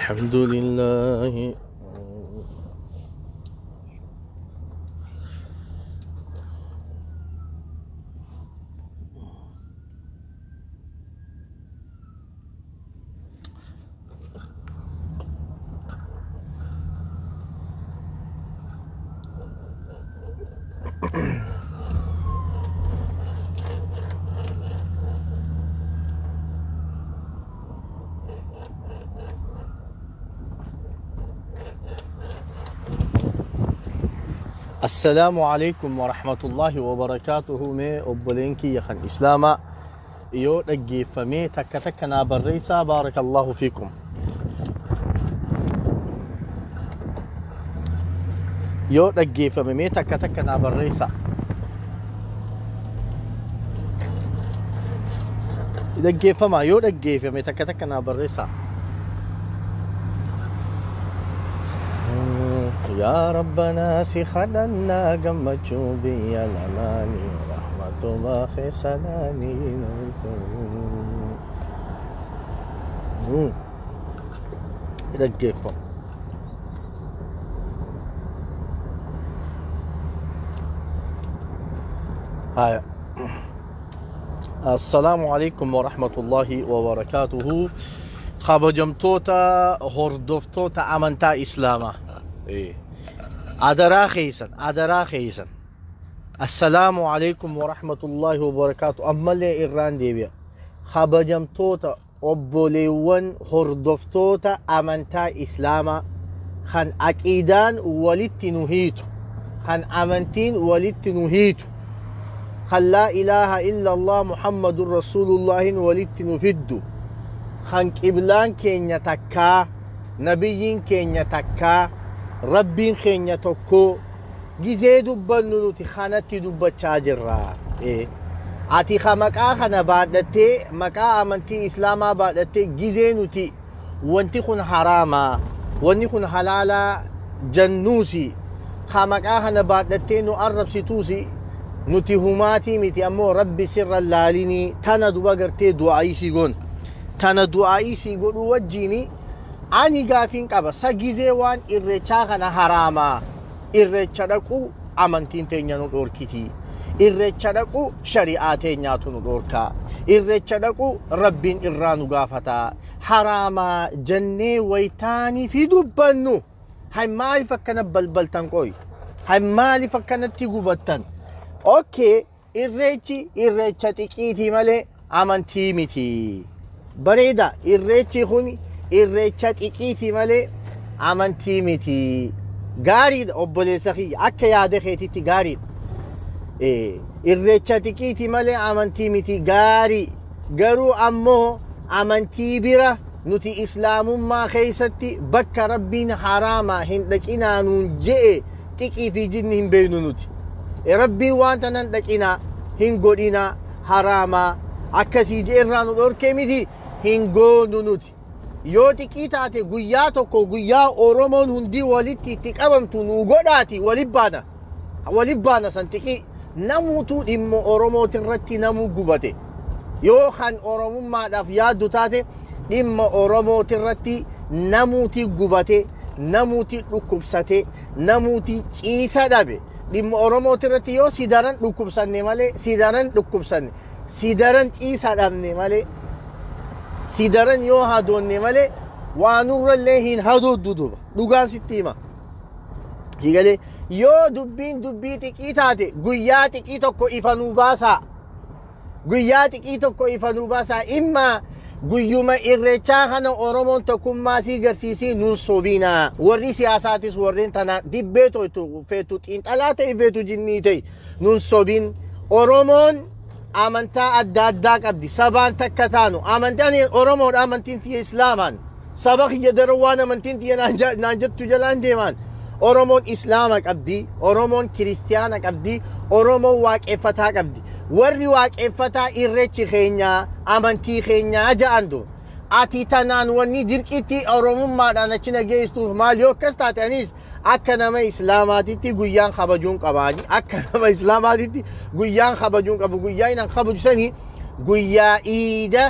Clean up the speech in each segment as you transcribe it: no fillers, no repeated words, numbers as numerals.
الحمد لله. السلام عليكم ورحمة الله وبركاته. مي أبولينكي يخن إسلاما يو دقي فمي تكتكنا بالريسا. بارك الله فيكم. يو دقي فمي تكتكنا بالريسا دقي فما يو دقي فمي تكتكنا بالريسا. يا ربنا سخدنا قمتشو بي الأماني رحمة باخي سلاني يدقيكم. هاي السلام عليكم ورحمة الله وبركاته. خبجمتوتا هردفتوتا أمنتا إسلاما. إيه أدرا خيسن السلام عليكم ورحمة الله وبركاته. أما اللي إيران ديبيا خبجمتوتا أبوليون هردفتوتا أمنتا إسلاما خان أكيدان ولدت نهيتو خان أمنتين ولدت نهيتو خان لا إله إلا الله محمد رسول الله ولدت نفدو خان كبلان كينيا تكا نبيين كينيا تكا ربين خينيا توكو جيزي دبنو نوتي خانتي دبتشا جرا. إيه عتي خمكا خنا بعدتي مكا أمنتي إسلاما بعدتي جيزي نوتي وانتي خن حراما وانتي خن حلالا جنوسي خمكا خنا بعدتي نو أرب ستوسي نوتي هماتي ميتي أمو ربي سر اللاليني تانا دوباقرتي دعائي سيقون تانا دعائي سيقون وجيني ani gaafin qaba sagizee waan irreechaa kana haraama irreecha dhaqu amantiin teenya nu dhorkiti irreecha dhaqu shari'aa teenyaatu nu dhorka irreecha dhaqu rabbiin irraa nu gaafata haraama jannee waytaanii fi dubbannu hay maaliif akkana balbaltan qoy hay maaliif akkanatti gubattan. Okay irreecha xiqiitii malee amantii miti bareeda irreechi kuni irreecha xiqiitii malee amantii miti. Gaariidha obboleessa kiyya akka yaada keetitti gaariidha. Irreecha xiqiitii malee amantii miti gaarii garuu ammoo amantii bira nuti islaamummaa keessatti bakka rabbiin haraama hin dhaqinaa nuun je'e xiqii fi jinni hin beeknu nuti. Rabbiin wanta nan dhaqinaa hin godhinaa haraamaa akkasii je'e irraa nu dhorkee miti hin goonu nuti. yoo xiqqii taate guyyaa tokko guyyaa Oromoon hundi walitti itti qabamtu nu godhaati walib baana san xiqqii namuutu dhimma Oromootirratti namuu gubate yoo kan Oromummaadhaaf yaaddu taate dhimma Oromootirratti namuuti gubate namuuti dhukkubsate namuuti ciisa dhabe dhimma Oromootirratti yoo sidaran dhukkubsanne malee sidaran ciisa dhabne malee sidaran yoo hadoonne malee waanurrallee hin hadooddu duba dhugaan sitti hima sigalee yoo dubbii xiqqii taate guyyaa xiqqii tokko ifa nuu baasaa imma guyyuma irreechaa kana Oromoon tokkummaa sii garsiisii nuun sobiinaa warri siyaasaatis warreen tanaa dibbee to'atu feetu xiinxalaa ta'e feetu jinnii ta'e nuun sobiin Oromoon amantaa adda addaa qabdi sabaan takka taanu amantaan Oromoodha amantiin tiyya Islaamaan saba kiyya darawwaan amantiin tiyya naan jettu jalaan deemaan Oromoon Islaama qabdi Oromoon Kiristiyaana qabdi Oromoon waaqeffataa qabdi warri waaqeffataa irreechi keenya amantii keenya ja'andu ati tanaan wanni dirqitti Oromummaadhaan achi nageessuuf maal yoo akkas taate anis akka nama Islaamaatitti guyyaan kabajuun qabaani akka nama Islaamaatitti guyyaan kabajuun qabu guyyaa inaan kabaju sanii guyyaa Iida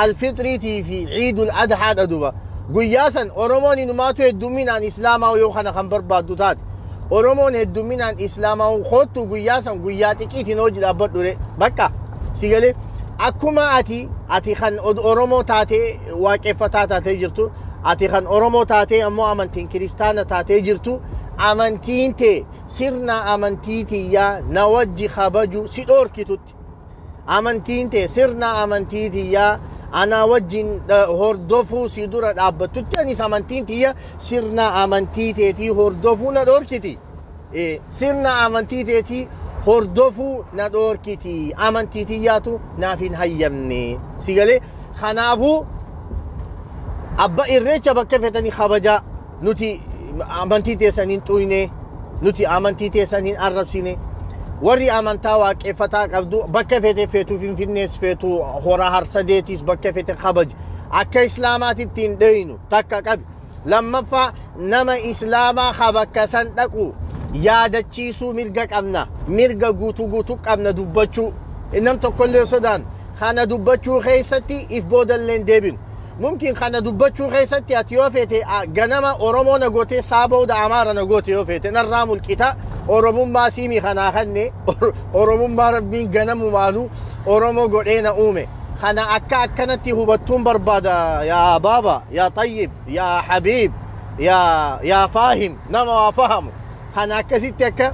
alfitriitii fi Iidul Adhaa duba Guyyaasan Oromoon inumaatu hedduminaan Islaamaa yoo kana kan barbaaddu taate. Oromoon hedduminaan Islaamaa kootu guyyaasan guyyaa xiqiitiin hojii dhaabbadhure bakka si galee akkuma ati kan Oromoo taatee waaqeffataa taatee jirtu ati kan Oromoo taatee ammoo amantiin kiristaana taatee jirtu amantiin tee sirna amantii tiyyaa na wajji kabaju si dhoorkitutti amantiin tee sirna amantii tiyyaa ana wajjin hordofuu si dura dhaabbattutti anis amantiin tiyya sirna amantii teetii hordofuu na dhoorkiti sirna amantii teetii hordofuu na dhoorkiti amantii tiyyaatu naaf hin hayyamne si galee kanaafuu abba irreecha bakka fetanii kabajaa nuti amantii teessaniin xuyne nuti amantii teessaniin arrabsine warri amantaa waaqeffataa qabdu bakka fete feetu finfinnees feetu hora harsadeetis bakka fete kabaji akka islaamaatitti hin dheynu takka qabi lammaffaa nama islaamaa kabakka san dhaqu yaadachiisuu mirga qabna mirga guutuu qabna dubbachuu nam tokkollee sodaan kana dubbachuu keessatti if boodalleen deebinu mumkin kana dubbachuu keessatti ati yoo feete ganama Oromoo na goote saabooda Amaara na goote yoo feete narraa mulqita Oromummaa siimii kanaa kanne Oromummaa rabbiin ganamumaanu Oromoo godhee na uume kana akkanatti hubattuun barbaada yaa baaba yaa tayyib yaa habiib yaa faahim nama waa fahamu kana akkasitti akka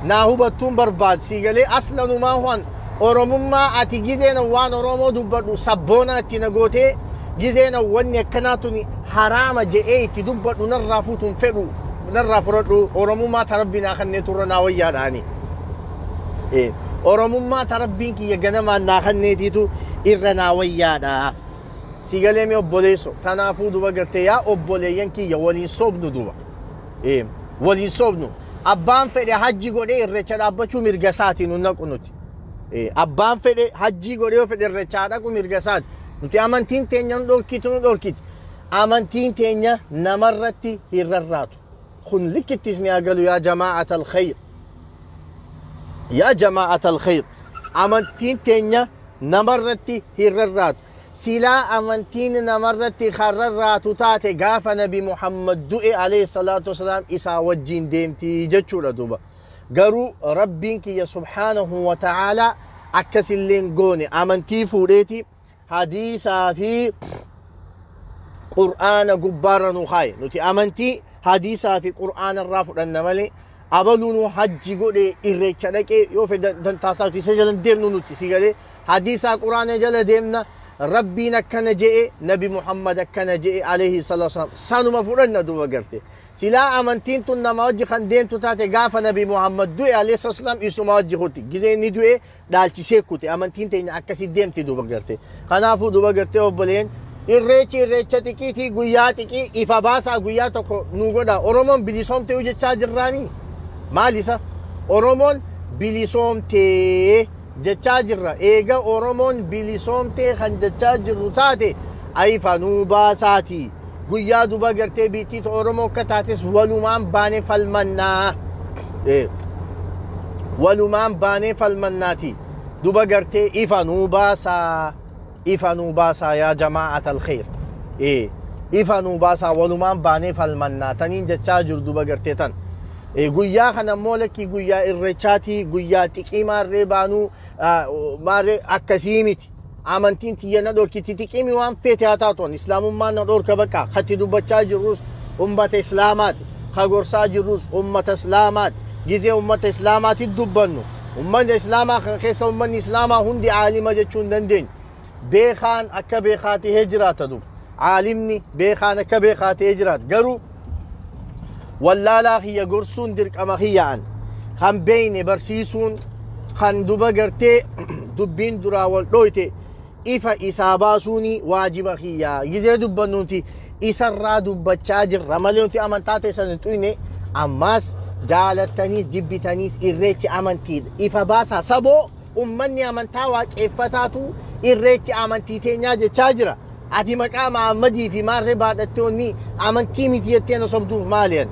naa hubattuun barbaad si galee aslanumaa waan Oromummaa ati gizeena waan Oromoo dubbadhu sabboona itti na gootee gizeena wanni akkanaatuni haraama je'ee itti dubbadhu narraa fuutuun fedhu narraa fudhadhu Oromummaa tarabbinaa kanneen turre naa wayyaadhaani Oromummaa tarabbiin kiyya ganamaan naa kanneetiitu irra naa wayyaadha si galee mee obboleesso kanaafuu duba gartee yaa obboleeyyan kiyya waliin soobnu duba waliin soobnu abbaan fedhe hajji godhee irreecha dhaabbachuu mirga isaatii nu naqu nuti abbaan fedhe hajji godhee yoo fedhe irreechaa dhaqu mirga isaati nuti amantiin teenya nu dhorkiti amantiin teenya namarratti hin rarraatu kun likkittis ni agalu yaa jamaa'at alkhayr yaa jamaa'at alkhayr amantiin teenya namarratti hin rarraatu silaa amantiin namarratti kan rarraatu taate gaafa nabi Muhammad du'e alayhi salaatu wasalaam isaa wajjin deemti jechuudha duba garuu rabbiin kiyya subhaanahu wa ta'aalaa akkasilleen goone amantii fuudheeti hadiisaa fi qur'aana gubbaarra nu kaaye nuti amantii hadiisaa fi qur'aana irraa fudhanna malee abaluunu hajji godhee irreecha dhaqee yoo fedhe dantaasaa isa jala deemnu nuti si galee hadiisaa qur'aana jala deemna rabbiin akkana je'e nabi Muhammad akkana je'e alayhi salaatu wasalaam sanuma fudhanna duba garte silaa amantiin tun nama wajji kan deemtu taate gaafa nabi Muhammad du'e alayhi salaatu wasalaam isuma wajji hutti gizee inni du'e dhaalchisee kute amantiin teenya akkasi deemti duba garte kanaafuu duba garte obboleen irreecha xiqiitii guyyaa xiqii ifa baasaa guyyaa tokko nu godha Oromoon bilisoomtee hojjechaa jirraami maal isa Oromoon bilisoomtee jechaa jirra eega Oromoon bilisoomtee kan jechaa jirru taate ifa nuu baasaati guyyaa duba gartee biittii Oromoo akka taates walumaan baanee falmannaa walumaan baanee falmannaati duba gartee ifa nuu baasaa yaa jamaa'at alkhayr ifa nuu baasaa walumaan baanee falmannaa taniin jechaa jiru duba gartee tan guyyaa kana ammoo lakkii guyyaa irreechaatii guyyaa xiqii maarree baanuu maarree akkasii miti amantiin tiyya na dhorkiti xiqiimi waan feete haa taatuun islaamummaan na dhorka bakka katti dubbachaa jirrus ummata islaamaati kagorsaa jirrus ummata islaamaati gizee ummata islaamaati dubbannu ummanni islaamaa keessa ummanni islaamaa hundi aalima jechuu hin dandeenyu beekaan akka beekaatee jiraata duba aalimni beekaan akka beekaatee jiraata garuu wallaalaa kiyya gorsuun dirqama kiyyaan kan beeyne barsiisuun kan duba gartee dubbiin duraa wal dhoyte ifa isaa baasuuni waajiba kiyyaa gizee dubbannuti isarraa dubbachaa jirra malee nuti amantaa teessan hin xuyne ammaas jaalattaniis jibbitaniis irreechi amantiidha ifa baasaa saboo ummanni amantaa waaqeffataatu irreechi amantii teenyaa jechaa jira ati maqaa Muhammadii fi maarree baadhattoonni amantii miti jettee na sobduuf maaliyan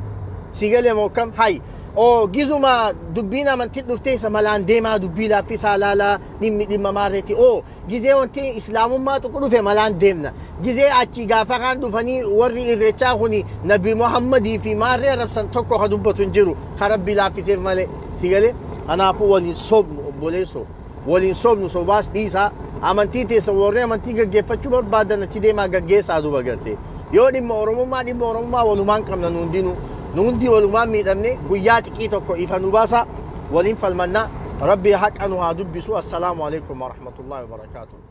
si galee mokkam hay o gizuma dubbina amantii dhuftee isa malaan deemaa dubbii laaffisaa laalaa dhimma maarreeti o gizee wanti islaamummaa tokko dhufe malaan deemna gizee achi gaafa kaan dhufanii warri irreechaa kuni nabi muhammadii fi maarree arrabsan tokko ka dubbatu hin jiru ka rabbii laaffiseef malee si galee kanaafuu waliin sobnu obboleessoo waliin sobnu sobaas dhiisaa amantii teessa warreen amantii gaggeeffachuu barbaadan achi deemaa gaggeessaa duuba gartee yoo dhimma oromummaa walumaan qabna nuundi walumaan miidhamne guyyaa xiqqii tokko ifa nu baasa waliin falmannaa rabbii haqa nu haa dubbisu assalaamu alaikum warahmatullahi wabarakaatuh